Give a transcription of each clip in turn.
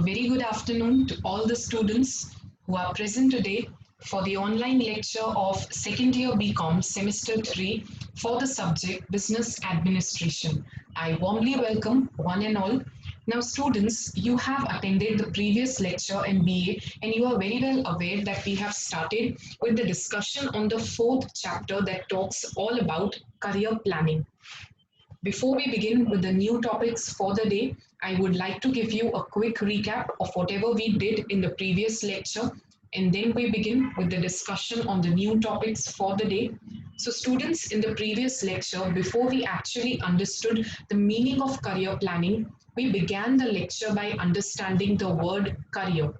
A very good afternoon to all the students who are present today for the online lecture of second year BCom semester 3 for the subject Business Administration. I warmly welcome one and all. Now students, you have attended the previous lecture in BA and you are very well aware that we have started with the discussion on the fourth chapter that talks all about career planning. Before we begin with the new topics for the day, I would like to give you a quick recap of whatever we did in the previous lecture, and then we begin with the discussion on the new topics for the day. So, students, in the previous lecture, before we actually understood the meaning of career planning, we began the lecture by understanding the word career.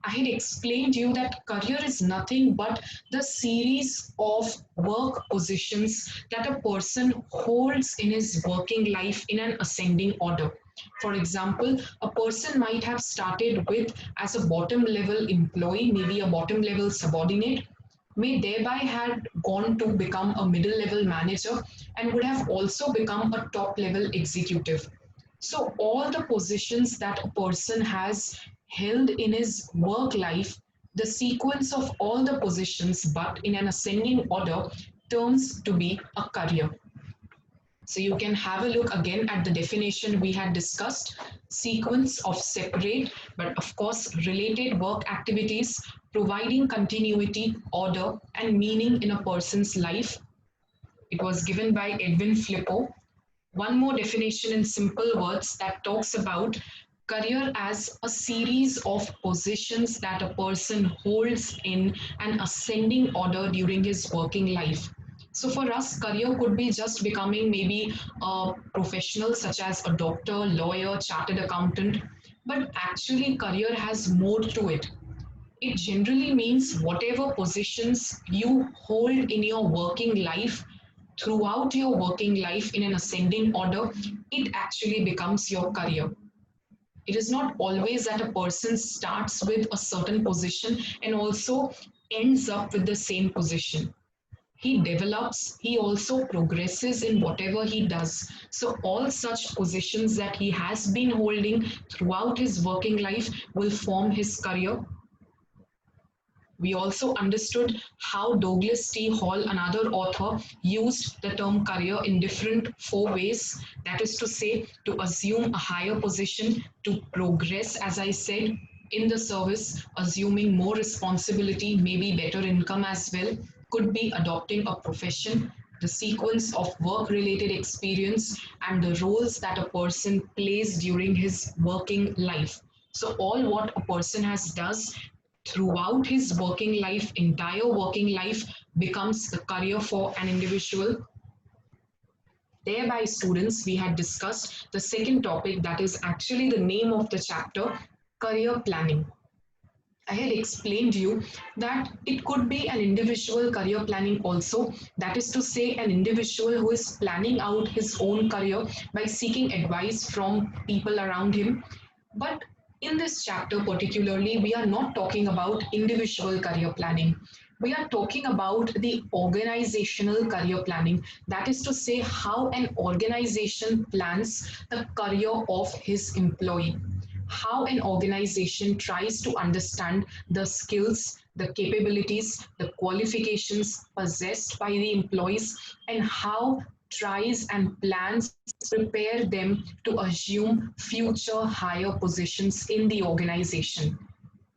I had explained to you that career is nothing but the series of work positions that a person holds in his working life in an ascending order. For example, a person might have started with as a bottom level employee, maybe a bottom level subordinate, may thereby had gone to become a middle level manager and would have also become a top level executive. So, all the positions that a person has held in his work life, the sequence of all the positions, but in an ascending order, turns to be a career. So, you can have a look again at the definition we had discussed sequence of separate but, of course, related work activities providing continuity, order, and meaning in a person's life. It was given by Edwin Flippo. One more definition in simple words that talks about career as a series of positions that a person holds in an ascending order during his working life. So for us, career could be just becoming maybe a professional such as a doctor, lawyer, chartered accountant, but actually career has more to it. It generally means whatever positions you hold in your working life throughout your working life in an ascending order, it actually becomes your career. It is not always that a person starts with a certain position and also ends up with the same position. He develops, he also progresses in whatever he does. So, all such positions that he has been holding throughout his working life will form his career. We also understood how Douglas T. Hall, another author, used the term career in different four ways. That is to say, to assume a higher position, to progress, as I said, in the service, assuming more responsibility, maybe better income as well, could be adopting a profession, the sequence of work related experience, and the roles that a person plays during his working life. So, all what a person has does throughout his working life, entire working life, becomes the career for an individual. Thereby, students, we had discussed the second topic that is actually the name of the chapter career planning. I had explained to you that it could be an individual career planning also. That is to say, an individual who is planning out his own career by seeking advice from people around him. But in this chapter, particularly, we are not talking about individual career planning. We are talking about the organizational career planning. That is to say, how an organization plans the career of his employee, how an organization tries to understand the skills, the capabilities, the qualifications possessed by the employees, and how tries and plans to prepare them to assume future higher positions in the organization.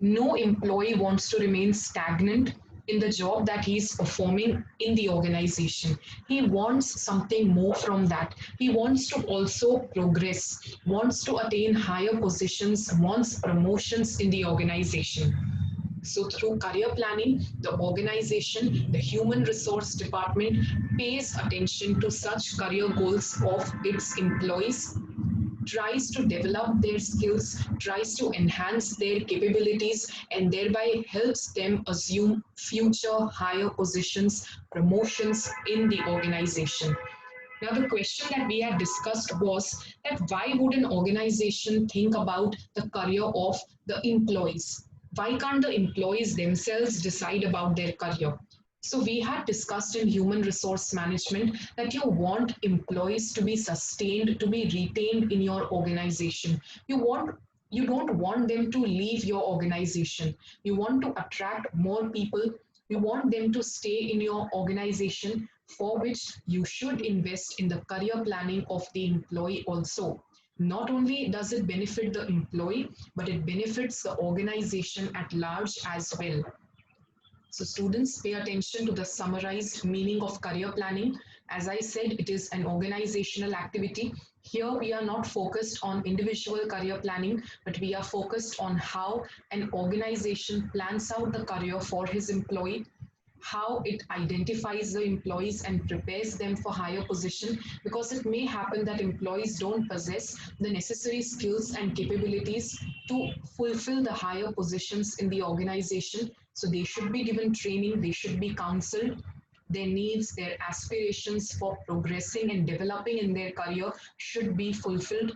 No employee wants to remain stagnant in the job that he's performing in the organization. He wants something more from that. He wants to also progress, wants to attain higher positions, wants promotions in the organization. So, through career planning, the organization, the human resource department pays attention to such career goals of its employees, tries to develop their skills, tries to enhance their capabilities, and thereby helps them assume future higher positions, promotions in the organization. Now, the question that we had discussed was that why would an organization think about the career of the employees? Why can't the employees themselves decide about their career? So, we had discussed in human resource management that you want employees to be sustained, to be retained in your organization. You want You don't want them to leave your organization. You want to attract more people. You want them to stay in your organization, for which you should invest in the career planning of the employee also. Not only does it benefit the employee, but it benefits the organization at large as well. So students, pay attention to the summarized meaning of career planning. As I said, it is an organizational activity. Here we are not focused on individual career planning, but we are focused on how an organization plans out the career for his employee, how it identifies the employees and prepares them for higher position, because it may happen that employees don't possess the necessary skills and capabilities to fulfill the higher positions in the organization. So they should be given training, they should be counseled. Their needs, their aspirations for progressing and developing in their career should be fulfilled.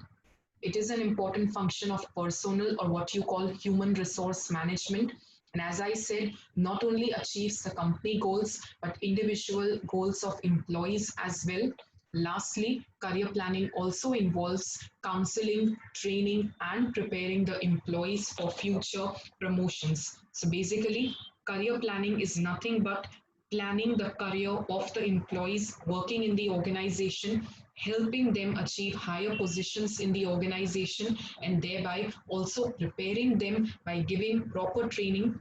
It is an important function of personnel, or what you call human resource management. And as I said, not only achieves the company goals, but individual goals of employees as well. Lastly, career planning also involves counseling, training, and preparing the employees for future promotions. So basically, career planning is nothing but planning the career of the employees working in the organization, helping them achieve higher positions in the organization, and thereby also preparing them by giving proper training.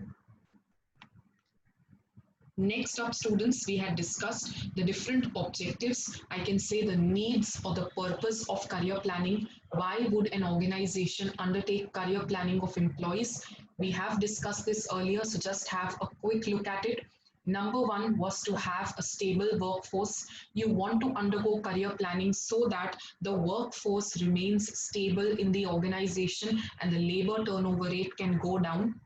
Next up, students, we had discussed the different objectives, I can say the needs or the purpose of career planning. Why would an organization undertake career planning of employees? We have discussed this earlier, so just have a quick look at it. Number one was to have a stable workforce. You want to undergo career planning so that the workforce remains stable in the organization and the labor turnover rate can go down.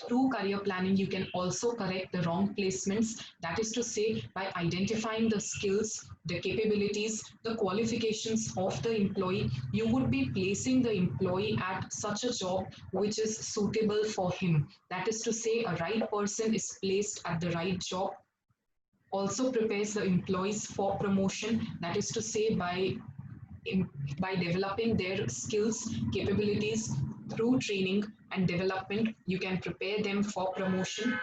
Through career planning, you can also correct the wrong placements. That is to say, by identifying the skills, the capabilities, the qualifications of the employee, you would be placing the employee at such a job which is suitable for him. That is to say, a right person is placed at the right job. Also prepares the employees for promotion. That is to say, by developing their skills, capabilities through training and development, you can prepare them for promotion.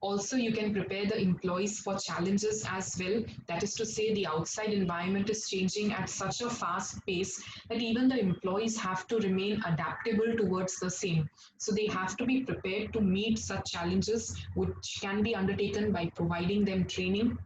Also, you can prepare the employees for challenges as well. That is to say, the outside environment is changing at such a fast pace that even the employees have to remain adaptable towards the same. So they have to be prepared to meet such challenges, which can be undertaken by providing them training.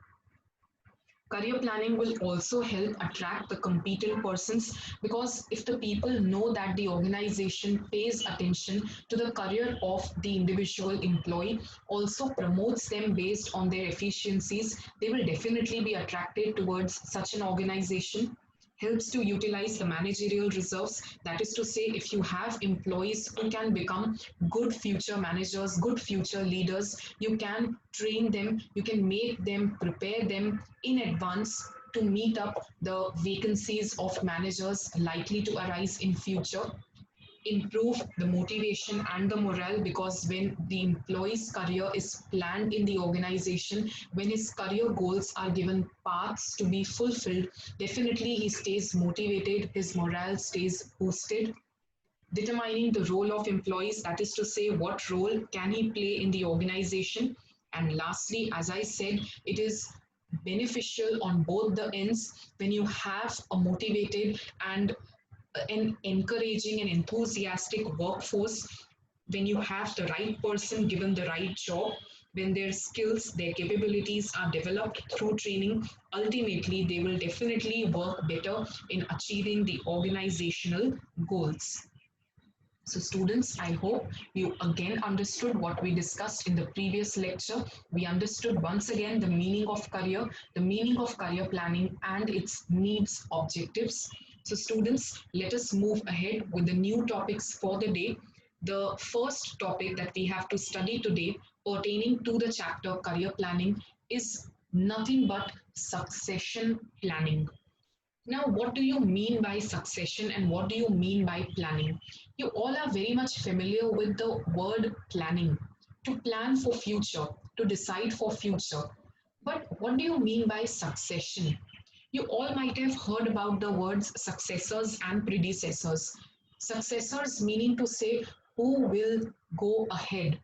Career planning will also help attract the competent persons, because if the people know that the organization pays attention to the career of the individual employee, also promotes them based on their efficiencies, they will definitely be attracted towards such an organization. Helps to utilize the managerial reserves. That is to say, if you have employees who can become good future managers, good future leaders, you can train them, you can make them, prepare them in advance to meet up the vacancies of managers likely to arise in future. Improve the motivation and the morale, because when the employee's career is planned in the organization, when his career goals are given paths to be fulfilled, definitely he stays motivated, his morale stays boosted. Determining the role of employees, that is to say, what role can he play in the organization. And lastly, as I said, it is beneficial on both the ends when you have a motivated and an encouraging and enthusiastic workforce, when you have the right person given the right job, when their skills, their capabilities are developed through training, ultimately they will definitely work better in achieving the organizational goals. So students, I hope you again understood what we discussed in the previous lecture. We understood once again the meaning of career, the meaning of career planning and its needs, objectives. So students, let us move ahead with the new topics for the day. The first topic that we have to study today pertaining to the chapter career planning is nothing but succession planning. Now, what do you mean by succession and what do you mean by planning? You all are very much familiar with the word planning, to plan for future, to decide for future. But what do you mean by succession? You all might have heard about the words successors and predecessors. Successors meaning to say who will go ahead,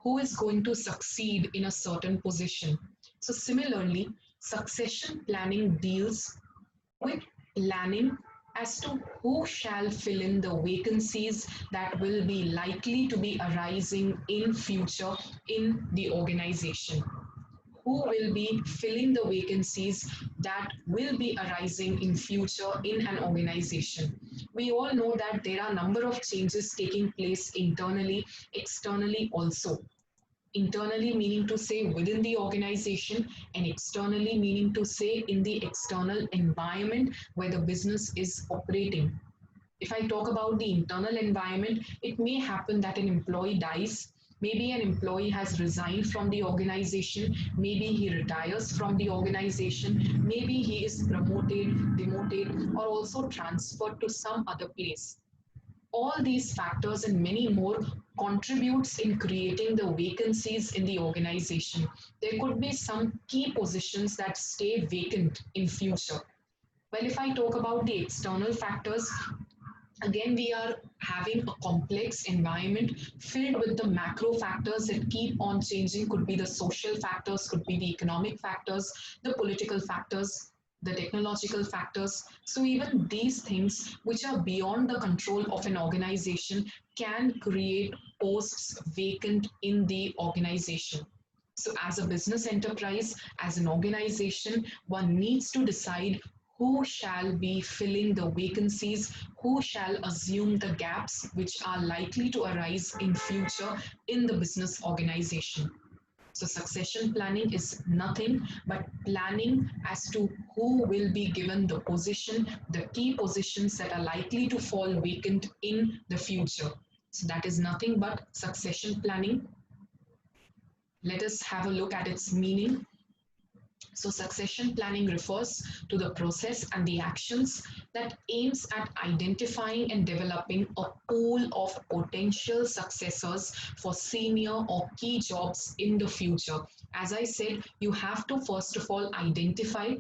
who is going to succeed in a certain position. So, similarly, succession planning deals with planning as to who shall fill in the vacancies that will be likely to be arising in future in the organization, who will be filling the vacancies that will be arising in future in an organization. We all know that there are a number of changes taking place internally, externally also. Internally meaning to say within the organization, and externally meaning to say in the external environment where the business is operating. If I talk about the internal environment, it may happen that an employee dies. Maybe an employee has resigned from the organization. Maybe he retires from the organization. Maybe he is promoted, demoted, or also transferred to some other place. All these factors and many more contributes in creating the vacancies in the organization. There could be some key positions that stay vacant in future. Well, if I talk about the external factors, again, we are having a complex environment filled with the macro factors that keep on changing. Could be the social factors, could be the economic factors, the political factors, the technological factors. So even these things which are beyond the control of an organization can create posts vacant in the organization. So, as a business enterprise, as an organization, one needs to decide who shall be filling the vacancies, who shall assume the gaps which are likely to arise in future in the business organization. So succession planning is nothing but planning as to who will be given the position, the key positions that are likely to fall vacant in the future. So that is nothing but succession planning. Let us have a look at its meaning. So succession planning refers to the process and the actions that aims at identifying and developing a pool of potential successors for senior or key jobs in the future. As I said, you have to first of all identify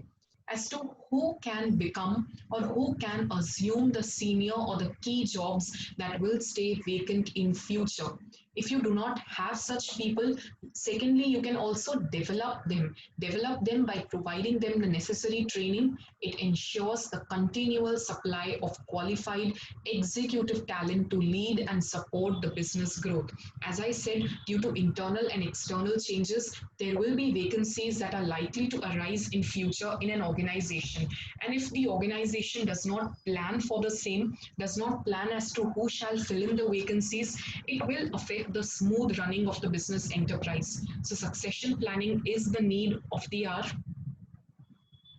as to who can become or who can assume the senior or the key jobs that will stay vacant in future. If you do not have such people, secondly, you can also develop them by providing them the necessary training. It ensures the continual supply of qualified executive talent to lead and support the business growth. As I said, due to internal and external changes, there will be vacancies that are likely to arise in future in an organization. And if the organization does not plan for the same, does not plan as to who shall fill in the vacancies, it will affect the smooth running of the business enterprise. So succession planning is the need of the hour.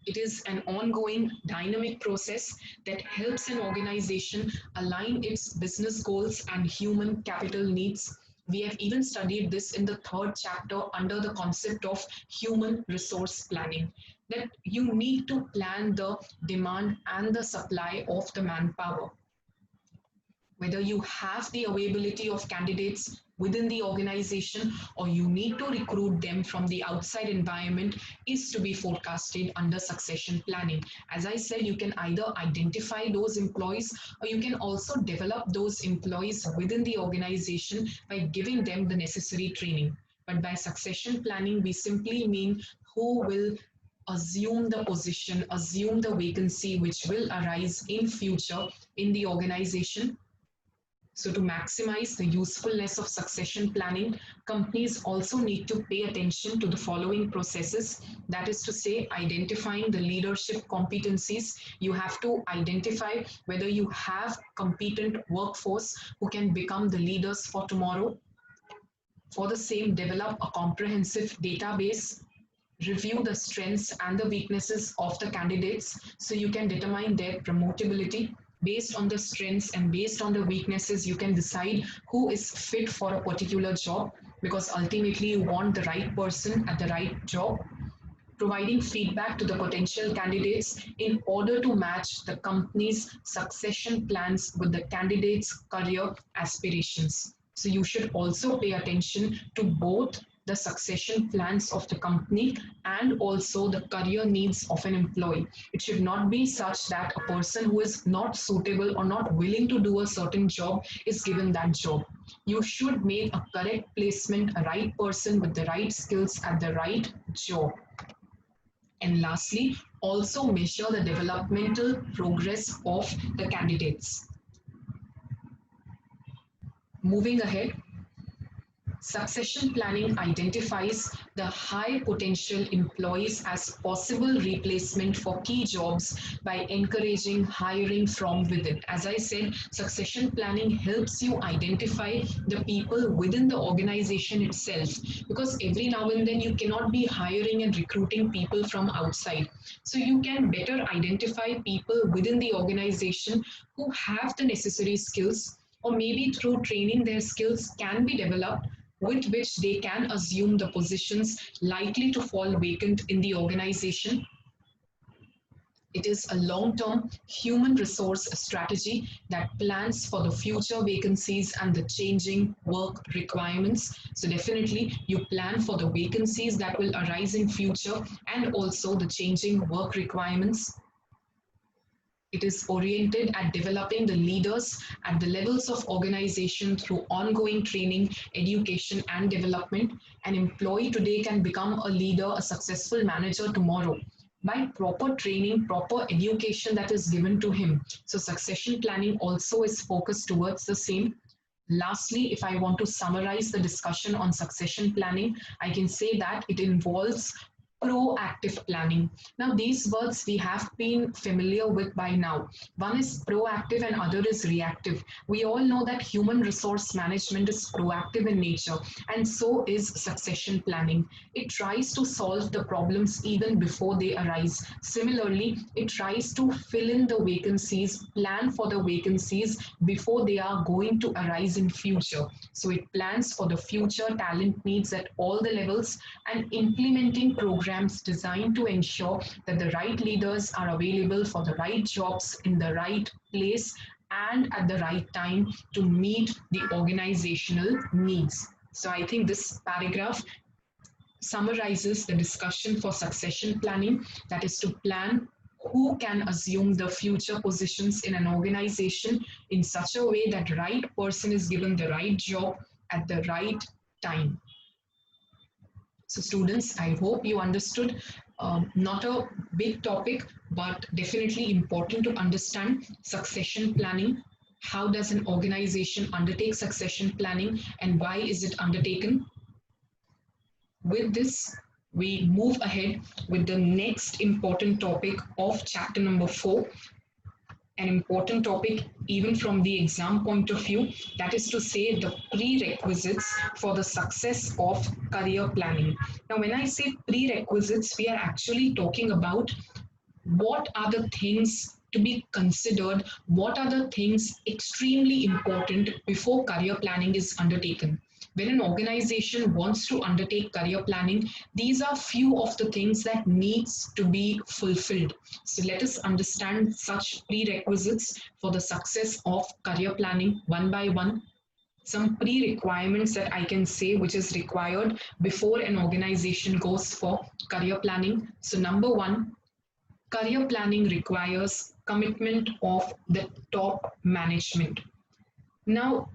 It is an ongoing dynamic process that helps an organization align its business goals and human capital needs. We have even studied this in the third chapter under the concept of human resource planning, that you need to plan the demand and the supply of the manpower. Whether you have the availability of candidates within the organization or you need to recruit them from the outside environment is to be forecasted under succession planning. As I said, you can either identify those employees or you can also develop those employees within the organization by giving them the necessary training. But by succession planning, we simply mean who will assume the position, assume the vacancy which will arise in future in the organization. So to maximize the usefulness of succession planning, companies also need to pay attention to the following processes. That is to say, identifying the leadership competencies. You have to identify whether you have competent workforce who can become the leaders for tomorrow. For the same, develop a comprehensive database, review the strengths and the weaknesses of the candidates so you can determine their promotability. Based on the strengths and based on the weaknesses, you can decide who is fit for a particular job, because ultimately you want the right person at the right job. Providing feedback to the potential candidates in order to match the company's succession plans with the candidates' career aspirations. So you should also pay attention to both the succession plans of the company and also the career needs of an employee. It should not be such that a person who is not suitable or not willing to do a certain job is given that job. You should make a correct placement, a right person with the right skills at the right job. And lastly, also measure the developmental progress of the candidates. Moving ahead, succession planning identifies the high potential employees as possible replacement for key jobs by encouraging hiring from within. As I said, succession planning helps you identify the people within the organization itself, because every now and then you cannot be hiring and recruiting people from outside. So you can better identify people within the organization who have the necessary skills, or maybe through training their skills can be developed, with which they can assume the positions likely to fall vacant in the organization. It is a long-term human resource strategy that plans for the future vacancies and the changing work requirements. So definitely you plan for the vacancies that will arise in future and also the changing work requirements. It is oriented at developing the leaders at the levels of organization through ongoing training, education, and development. An employee today can become a leader, a successful manager tomorrow by proper training, proper education that is given to him. So, succession planning also is focused towards the same. Lastly, if I want to summarize the discussion on succession planning, I can say that it involves proactive planning. Now, these words we have been familiar with by now. One is proactive and other is reactive. We all know that human resource management is proactive in nature, and so is succession planning. It tries to solve the problems even before they arise. Similarly, it tries to fill in the vacancies, plan for the vacancies before they are going to arise in future. So it plans for the future talent needs at all the levels and implementing programs designed to ensure that the right leaders are available for the right jobs in the right place and at the right time to meet the organizational needs. So I think this paragraph summarizes the discussion for succession planning, that is to plan who can assume the future positions in an organization in such a way that right person is given the right job at the right time. So students, I hope you understood. Not a big topic, but definitely important to understand succession planning. How does an organization undertake succession planning and why is it undertaken? With this, we move ahead with the next important topic of chapter number 4, an important topic even from the exam point of view, that is to say the prerequisites for the success of career planning. Now, when I say prerequisites, we are actually talking about what are the things to be considered, what are the things extremely important before career planning is undertaken. When an organization wants to undertake career planning, these are few of the things that needs to be fulfilled. So let us understand such prerequisites for the success of career planning one by one. Some pre-requirements that I can say which is required before an organization goes for career planning. So number one, career planning requires commitment of the top management. Now,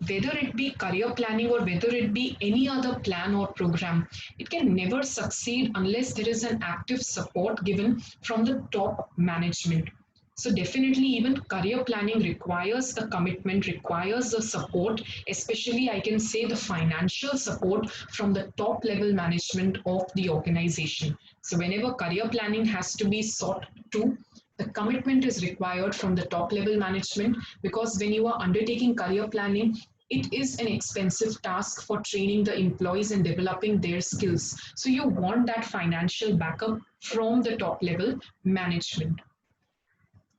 whether it be career planning or whether it be any other plan or program, it can never succeed unless there is an active support given from the top management. So definitely even career planning requires the commitment, requires the support, especially I can say the financial support from the top level management of the organization. So whenever career planning has to be sought to, the commitment is required from the top level management, because when you are undertaking career planning, it is an expensive task for training the employees and developing their skills. So you want that financial backup from the top level management.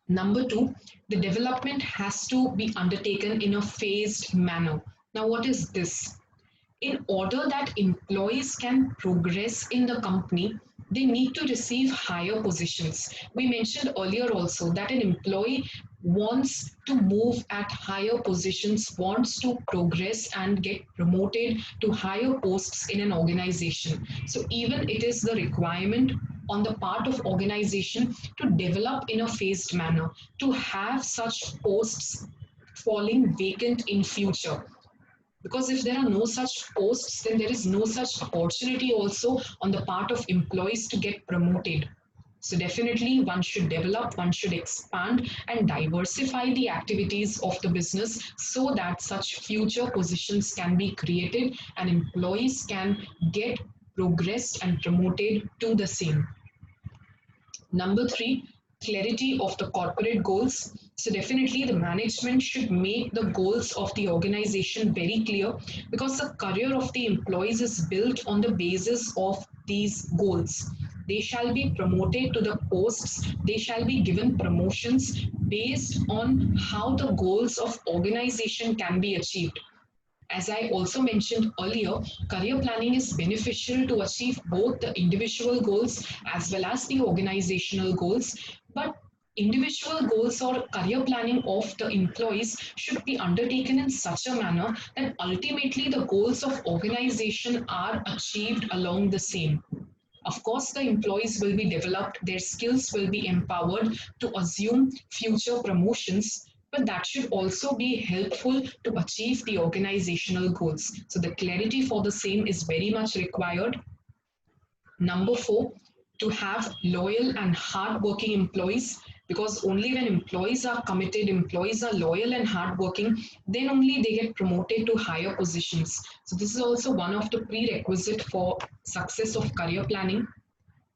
Number two, the development has to be undertaken in a phased manner. Now, what is this? In order that employees can progress in the company, they need to receive higher positions. We mentioned earlier also that an employee wants to move at higher positions, wants to progress and get promoted to higher posts in an organization. So even it is the requirement on the part of organization to develop in a phased manner, to have such posts falling vacant in future, because if there are no such posts, then there is no such opportunity also on the part of employees to get promoted. So definitely one should develop, one should expand and diversify the activities of the business so that such future positions can be created and employees can get progressed and promoted to the same. Number three, clarity of the corporate goals. So, definitely, the management should make the goals of the organization very clear, because the career of the employees is built on the basis of these goals. They shall be promoted to the posts, they shall be given promotions based on how the goals of organization can be achieved. As I also mentioned earlier, career planning is beneficial to achieve both the individual goals as well as the organizational goals. But individual goals or career planning of the employees should be undertaken in such a manner that ultimately the goals of organization are achieved along the same. Of course, the employees will be developed, their skills will be empowered to assume future promotions, but that should also be helpful to achieve the organizational goals. So, the clarity for the same is very much required. Number four, to have loyal and hardworking employees, because only when employees are committed, employees are loyal and hardworking, then only they get promoted to higher positions. So this is also one of the prerequisite for success of career planning.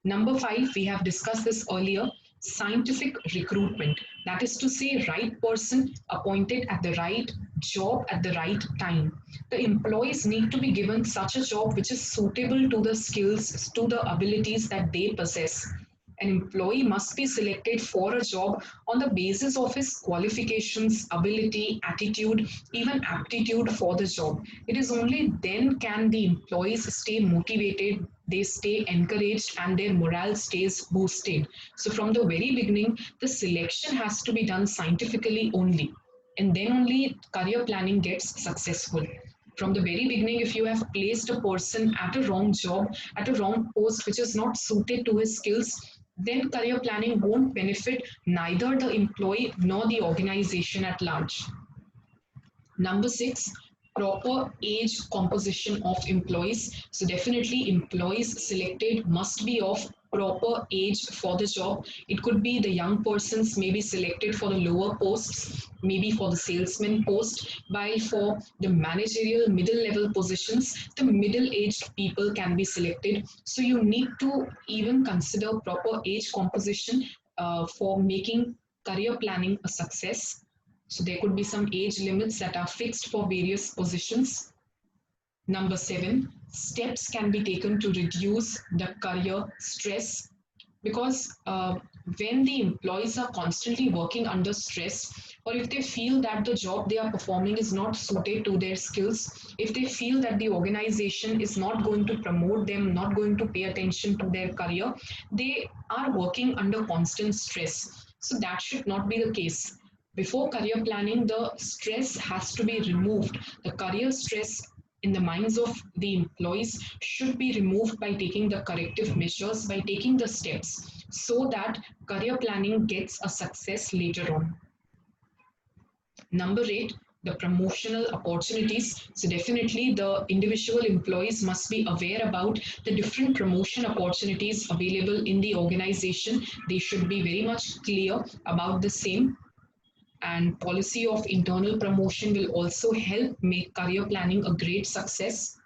Number five, we have discussed this earlier, scientific recruitment. That is to say, right person appointed at the right job at the right time. The employees need to be given such a job which is suitable to the skills, to the abilities that they possess. An employee must be selected for a job on the basis of his qualifications, ability, attitude, even aptitude for the job. It is only then can the employees stay motivated, they stay encouraged, and their morale stays boosted. So, from the very beginning, the selection has to be done scientifically only, and then only career planning gets successful. From the very beginning, if you have placed a person at a wrong job, at a wrong post which is not suited to his skills, then career planning won't benefit neither the employee nor the organization at large. Number six, proper age composition of employees. So definitely employees selected must be of proper age for the job. It could be the young persons may be selected for the lower posts, maybe for the salesman post, while for the managerial middle level positions, the middle aged people can be selected. So you need to even consider proper age composition for making career planning a success. So there could be some age limits that are fixed for various positions. Number seven, steps can be taken to reduce the career stress, because when the employees are constantly working under stress, or if they feel that the job they are performing is not suited to their skills, if they feel that the organization is not going to promote them, not going to pay attention to their career, they are working under constant stress. So that should not be the case. Before career planning, the stress has to be removed. The career stress in the minds of the employees should be removed by taking the corrective measures, by taking the steps, so that career planning gets a success later on. Number eight, the promotional opportunities. So definitely the individual employees must be aware about the different promotion opportunities available in the organization. They should be very much clear about the same, and policy of internal promotion will also help make career planning a great success.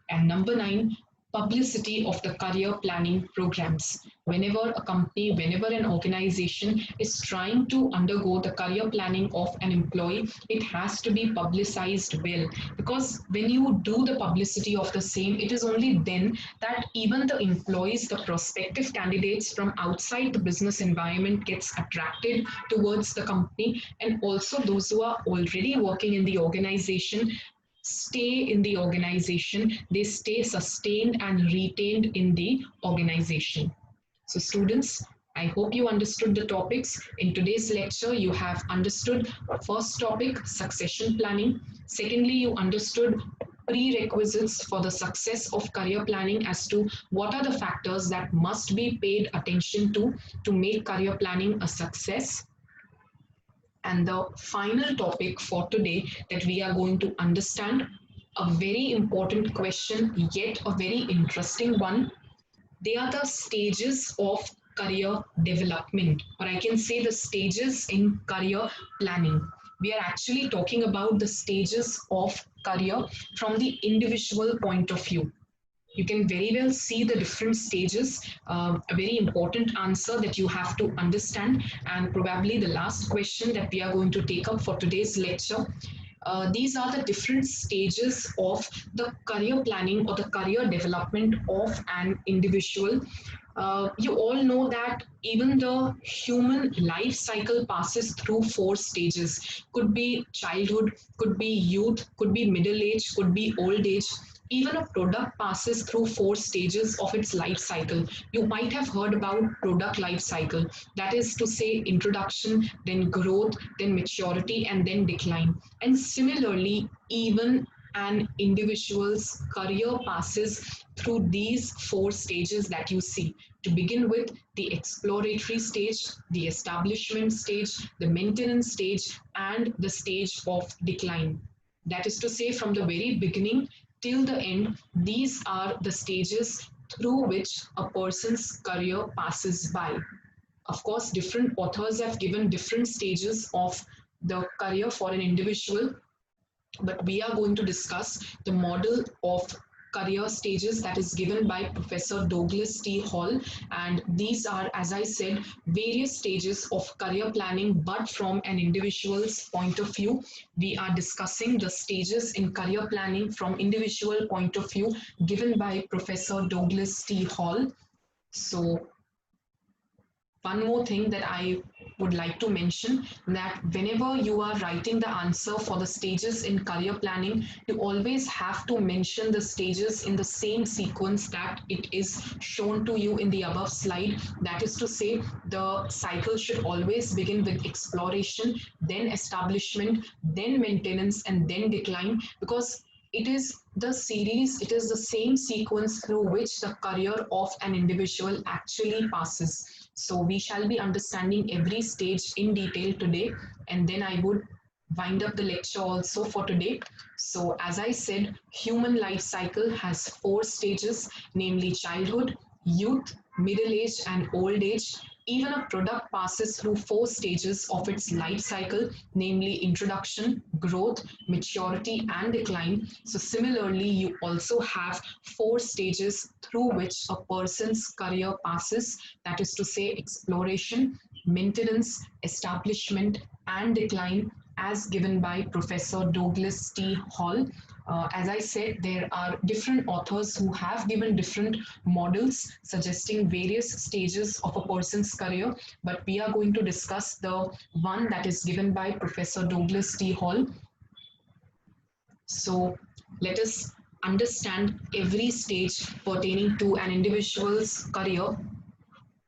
And number nine, publicity of the career planning programs. Whenever a company, whenever an organization is trying to undergo the career planning of an employee, it has to be publicized well. Because when you do the publicity of the same, it is only then that even the employees, the prospective candidates from outside the business environment gets attracted towards the company, and also those who are already working in the organization stay in the organization, they stay sustained and retained in the organization. So, students, I hope you understood the topics. In today's lecture, you have understood first topic, succession planning. Secondly, you understood prerequisites for the success of career planning as to what are the factors that must be paid attention to make career planning a success. And the final topic for today that we are going to understand, a very important question, yet a very interesting one. They are the stages of career development, or I can say the stages in career planning. We are actually talking about the stages of career from the individual point of view. You can very well see the different stages. A very important answer that you have to understand, and probably the last question that we are going to take up for today's lecture. These are the different stages of the career planning or the career development of an individual. You all know that even the human life cycle passes through four stages. Could be childhood, could be youth, could be middle age, could be old age. Even a product passes through four stages of its life cycle. You might have heard about product life cycle. That is to say, introduction, then growth, then maturity, and then decline. And similarly, even an individual's career passes through these four stages that you see. To begin with, the exploratory stage, the establishment stage, the maintenance stage, and the stage of decline. That is to say, from the very beginning till the end, these are the stages through which a person's career passes by. Of course, different authors have given different stages of the career for an individual, but we are going to discuss the model of career stages that is given by Professor Douglas T. Hall. And these are, as I said, various stages of career planning, but from an individual's point of view. We are discussing the stages in career planning from individual point of view given by Professor Douglas T. Hall. So one more thing that I would like to mention, that whenever you are writing the answer for the stages in career planning, you always have to mention the stages in the same sequence that it is shown to you in the above slide. That is to say, the cycle should always begin with exploration, then establishment, then maintenance, and then decline, because it is the series, it is the same sequence through which the career of an individual actually passes. So we shall be understanding every stage in detail today, and then I would wind up the lecture also for today. So as I said, human life cycle has four stages, namely childhood, youth, middle age, and old age. Even a product passes through four stages of its life cycle, namely introduction, growth, maturity, and decline. So similarly, you also have four stages through which a person's career passes. That is to say, exploration, maintenance, establishment, and decline, as given by Professor Douglas T. Hall. As I said, there are different authors who have given different models suggesting various stages of a person's career, but we are going to discuss the one that is given by Professor Douglas T. Hall. So let us understand every stage pertaining to an individual's career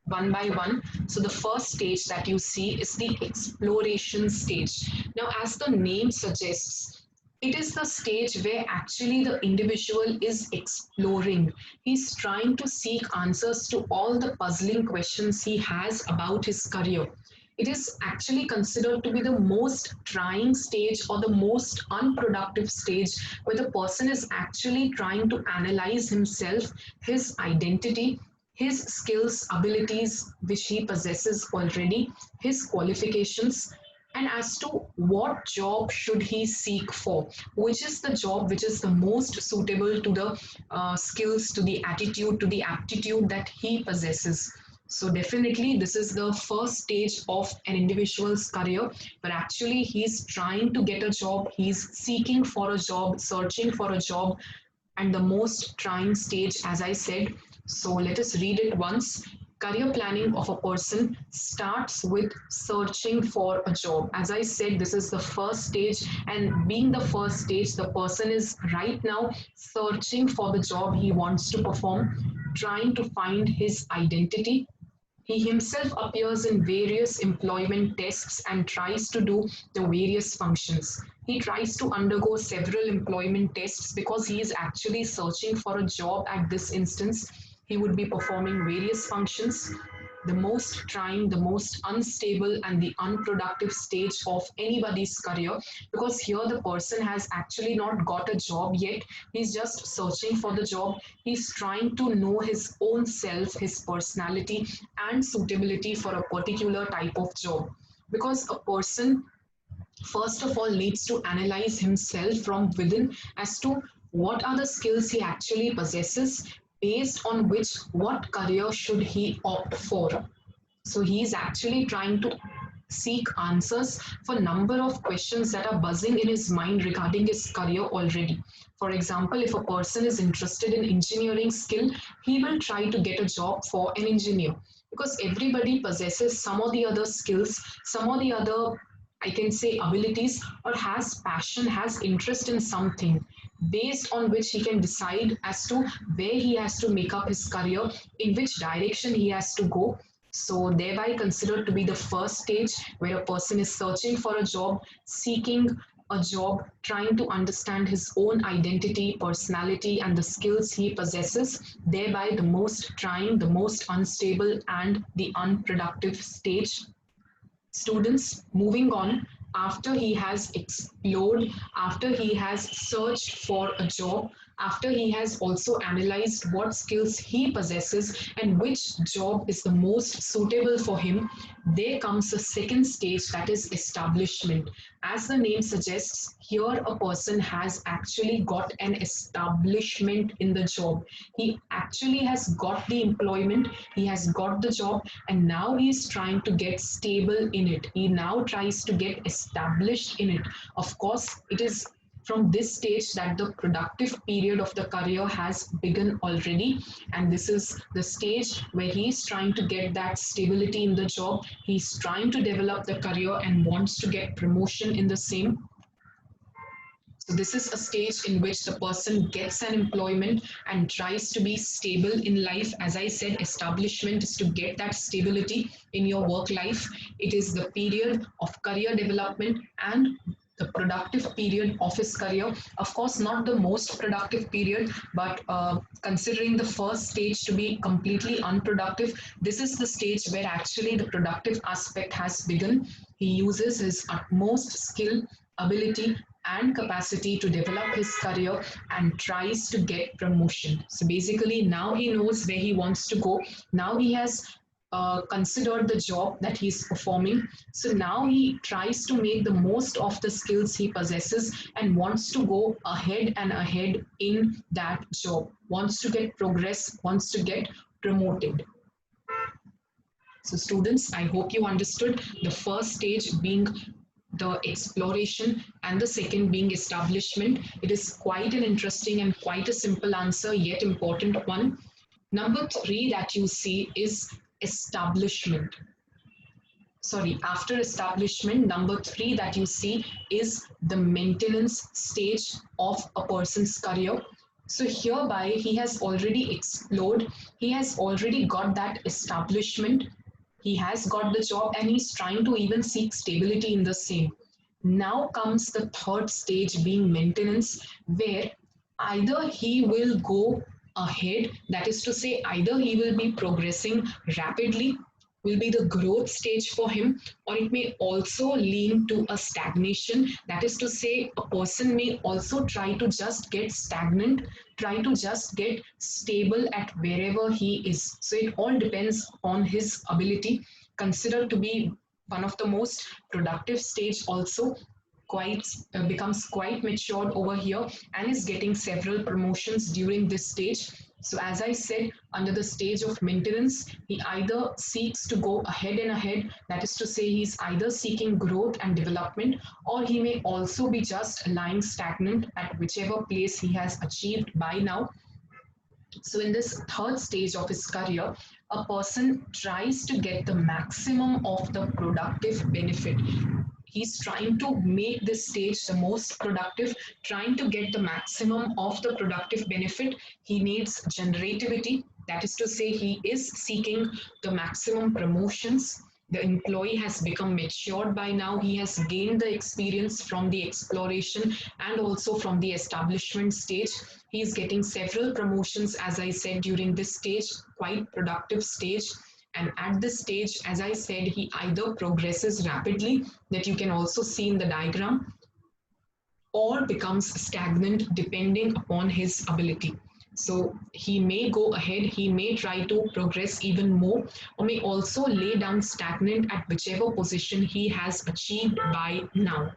one by one. So the first stage that you see is the exploration stage. Now, as the name suggests, it is the stage where actually the individual is exploring. He's trying to seek answers to all the puzzling questions he has about his career. It is actually considered to be the most trying stage or the most unproductive stage, where the person is actually trying to analyze himself, his identity, his skills, abilities, which he possesses already, his qualifications, and as to what job should he seek for, which is the job which is the most suitable to the skills, to the attitude, to the aptitude that he possesses. So definitely this is the first stage of an individual's career, but actually he's trying to get a job, he's seeking for a job, searching for a job, and the most trying stage, as I said. So let us read it once. Career planning of a person starts with searching for a job. As I said, this is the first stage, and being the first stage, the person is right now searching for the job he wants to perform, trying to find his identity, He himself appears in various employment tests and tries to do the various functions. He tries to undergo several employment tests because he is actually searching for a job at this instance. He would be performing various functions. The most trying, the most unstable, and the unproductive stage of anybody's career, because here the person has actually not got a job yet. He's just searching for the job. He's trying to know his own self, his personality, and suitability for a particular type of job. Because a person first of all needs to analyze himself from within as to what are the skills he actually possesses, based on which what career should he opt for. So he's actually trying to seek answers for a number of questions that are buzzing in his mind regarding his career already. For example, if a person is interested in engineering skill, he will try to get a job for an engineer, because everybody possesses some or the other skills, some or the other, I can say, abilities, or has passion, has interest in something, based on which he can decide as to where he has to make up his career, in which direction he has to go. So, thereby considered to be the first stage where a person is searching for a job, seeking a job, trying to understand his own identity, personality, and the skills he possesses, thereby the most trying, the most unstable, and the unproductive stage. Students, moving on, after he has explored, after he has searched for a job, after he has also analyzed what skills he possesses and which job is the most suitable for him, there comes a second stage, that is establishment. As the name suggests, here a person has actually got an establishment in the job. He actually has got the employment, he has got the job, and now he is trying to get stable in it. He now tries to get established in it. Of course, it is from this stage that the productive period of the career has begun already, and this is the stage where he's trying to get that stability in the job. He's trying to develop the career and wants to get promotion in the same. So this is a stage in which the person gets an employment and tries to be stable in life. As I said, establishment is to get that stability in your work life. It is the period of career development and the productive period of his career. Of course, not the most productive period, but considering the first stage to be completely unproductive, this is the stage where actually the productive aspect has begun. He uses his utmost skill, ability, and capacity to develop his career and tries to get promotion. So basically, now he knows where he wants to go. Now he has considered the job that he's performing. So now he tries to make the most of the skills he possesses and wants to go ahead and ahead in that job, wants to get progress, wants to get promoted. So students, I hope you understood the first stage being the exploration and the second being establishment. It is quite an interesting and quite a simple answer, yet important one. Number three that you see is establishment. Sorry, after establishment, number three that you see is the maintenance stage of a person's career. So hereby he has already explored, he has already got that establishment, he has got the job, and he's trying to even seek stability in the same. Now comes the third stage being maintenance, where either he will go ahead, that is to say, either he will be progressing rapidly, will be the growth stage for him, or it may also lean to a stagnation. That is to say, a person may also try to just get stagnant, try to just get stable at wherever he is. So it all depends on his ability, considered to be one of the most productive stage also, quite becomes quite matured over here and is getting several promotions during this stage. So as I said, under the stage of maintenance, he either seeks to go ahead and ahead, that is to say, he's either seeking growth and development, or he may also be just lying stagnant at whichever place he has achieved by now. So in this third stage of his career, a person tries to get the maximum of the productive benefit. He's trying to make this stage the most productive, trying to get the maximum of the productive benefit. He needs generativity, That is to say, he is seeking the maximum promotions. The employee has become matured by now. He has gained the experience from the exploration and also from the establishment stage. He is getting several promotions, as I said, during this stage, quite productive stage. And at this stage, as I said, he either progresses rapidly, that you can also see in the diagram, or becomes stagnant depending upon his ability. So he may go ahead, he may try to progress even more, or may also lay down stagnant at whichever position he has achieved by now.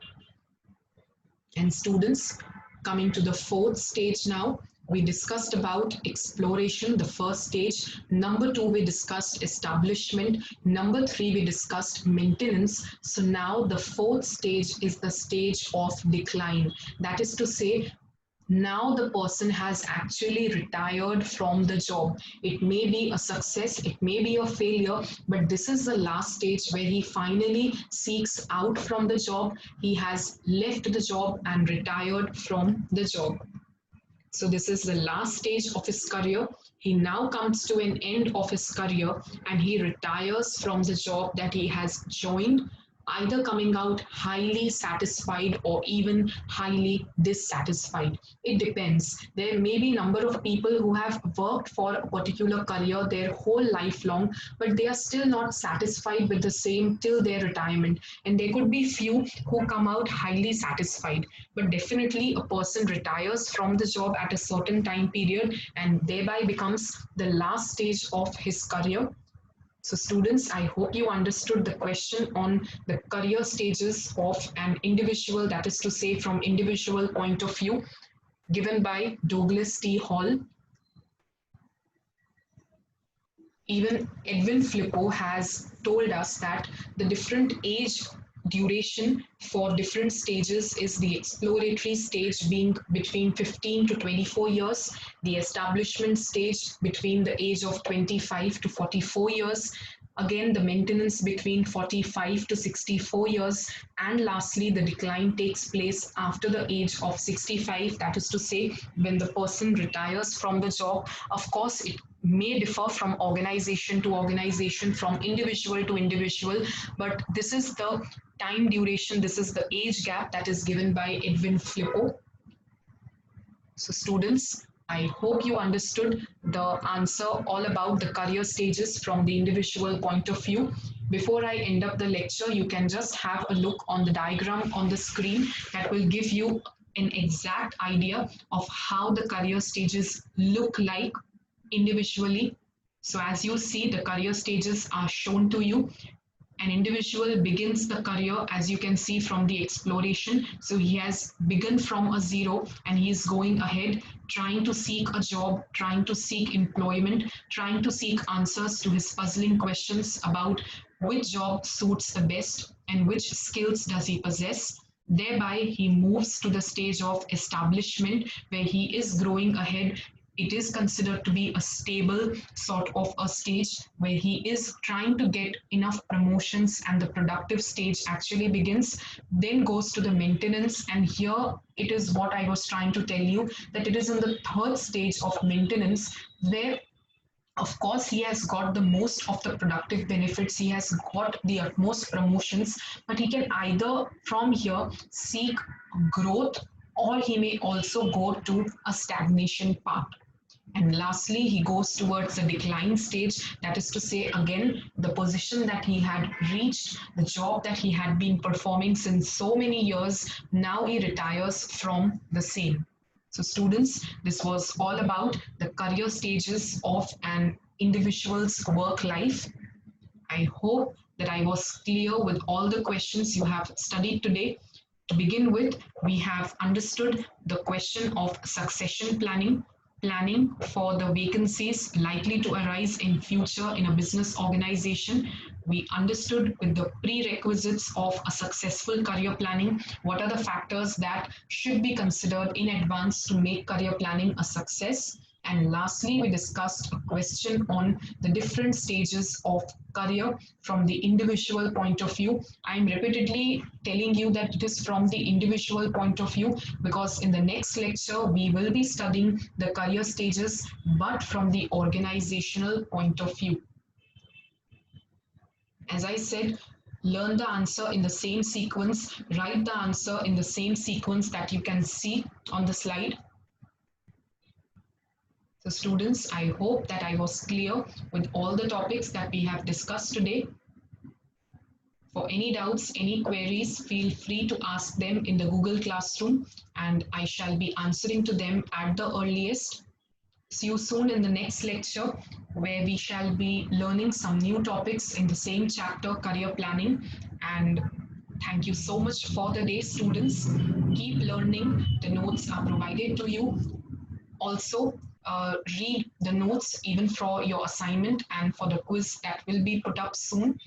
And students, coming to the fourth stage now, we discussed about exploration, the first stage. Number two, we discussed establishment. Number three, we discussed maintenance. So now the fourth stage is the stage of decline. That is to say, now the person has actually retired from the job. It may be a success, it may be a failure, but this is the last stage where he finally seeks out from the job. He has left the job and retired from the job. So this is the last stage of his career. He now comes to an end of his career and he retires from the job that he has joined, either coming out highly satisfied or even highly dissatisfied. It depends. There may be a number of people who have worked for a particular career their whole life long, but they are still not satisfied with the same till their retirement. And there could be few who come out highly satisfied. But definitely a person retires from the job at a certain time period and thereby becomes the last stage of his career. So students, I hope you understood the question on the career stages of an individual, that is to say from individual point of view, given by Douglas T. Hall. Even Edwin Flippo has told us that the different age duration for different stages is the exploratory stage being between 15 to 24 years, the establishment stage between the age of 25 to 44 years, again the maintenance between 45 to 64 years, and lastly the decline takes place after the age of 65, that is to say when the person retires from the job. Of course, it may differ from organization to organization, from individual to individual, but this is the time duration, this is the age gap that is given by Edwin Flippo. So students, I hope you understood the answer all about the career stages from the individual point of view. Before I end up the lecture, you can just have a look on the diagram on the screen that will give you an exact idea of how the career stages look like individually. So as you see, the career stages are shown to you. An individual begins the career, as you can see, from the exploration. So he has begun from a zero and he is going ahead, trying to seek a job, trying to seek employment, trying to seek answers to his puzzling questions about which job suits the best and which skills does he possess. Thereby, he moves to the stage of establishment where he is growing ahead. It is considered to be a stable sort of a stage where he is trying to get enough promotions and the productive stage actually begins, then goes to the maintenance. And here it is what I was trying to tell you, that it is in the third stage of maintenance where of course he has got the most of the productive benefits, he has got the utmost promotions, but he can either from here seek growth or he may also go to a stagnation path. And lastly, he goes towards the decline stage. That is to say, again, the position that he had reached, the job that he had been performing since so many years, now he retires from the same. So students, this was all about the career stages of an individual's work life. I hope that I was clear with all the questions you have studied today. To begin with, we have understood the question of succession planning, planning for the vacancies likely to arise in future in a business organization. We understood with the prerequisites of a successful career planning, what are the factors that should be considered in advance to make career planning a success. And lastly, we discussed a question on the different stages of career from the individual point of view. I'm repeatedly telling you that it is from the individual point of view because in the next lecture, we will be studying the career stages, but from the organizational point of view. As I said, learn the answer in the same sequence, write the answer in the same sequence that you can see on the slide. So students, I hope that I was clear with all the topics that we have discussed today. For any doubts, any queries, feel free to ask them in the Google Classroom and I shall be answering to them at the earliest. See you soon in the next lecture where we shall be learning some new topics in the same chapter, career planning. And thank you so much for the day, students. Keep learning. The notes are provided to you. Also, read the notes even for your assignment and for the quiz that will be put up soon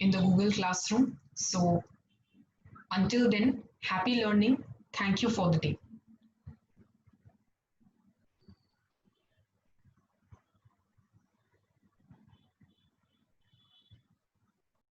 in the Google Classroom. So until then, happy learning. Thank you for the day.